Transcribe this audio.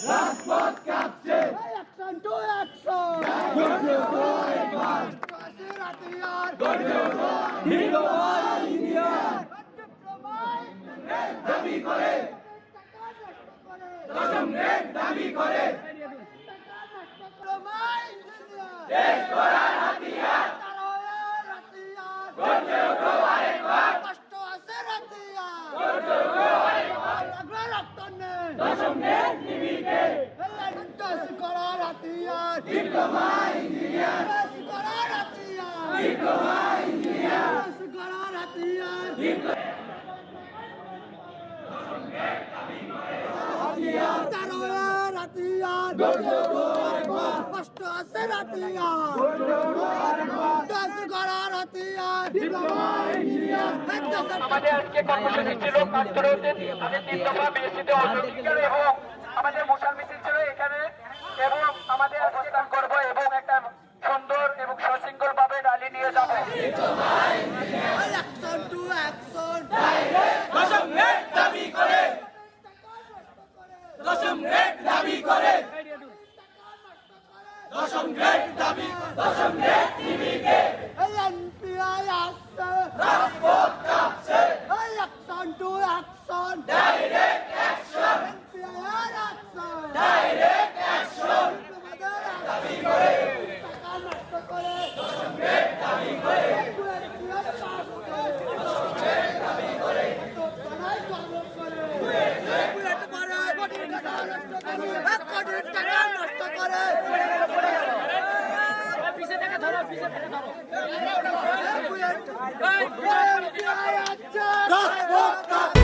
রাজপথ কাঁপছে action to action গর্জে ওঠো একবার হাতিয়ার গর্জে ওঠো হিন্দুবাদ ইন্ডিয়ান দাবি করে দশম গ্রেড দাবি করে দেশ গড়ার হাতিয়ার গর্জে ওঠো আরেকবার কষ্ট আছে রাতিয়ার গর্জে ওঠো আরেকবার লাগবে রক্ত নেই দশম গ্রেড নিবিকে দেশ করার হাতিয়ার ডিপ্লোমা ইঞ্জিনিয়ার দেশ করার হাতিয়ার ডিপ্লোমা ইঞ্জিনিয়ার দেশ করার হাতিয়ার তারওয়ার হাতিয়ার গর্জে ওঠো আরেকবার কষ্ট আছে রাতিয়ার গর্জে ওঠো আরেকবার দেশ করার হাতিয়ার ডিপ্লোমা ইঞ্জিনিয়ার আমাদের আজকে কর্মসূচি ছিল কার্যরত তাদের 3 দফা বিএসসিতে অগ্রাধিকার এবং আমাদের মশাল মিছিল ছিল এখানে এবং আমাদের অবস্থান করব এবং একটা সুন্দর এবং সশৃঙ্খল ভাবে র্যালি নিয়ে যাব। অ্যাকশন টু অ্যাকশন দশম গ্রেড দাবি করে দশম গ্রেড দাবি করে দশম গ্রেড দাবি দশম গ্রেড নিবিকে এনপিআই আসছে রাজপথ কাঁপছে action to action direct action NPI action direct action দাবি করে টাকা নষ্ট করে দশম গ্রেড দাবি করে দাবি করে টাকা নষ্ট করে পিছে থেকে ধরো পিছে থেকে ধরো রাজপথ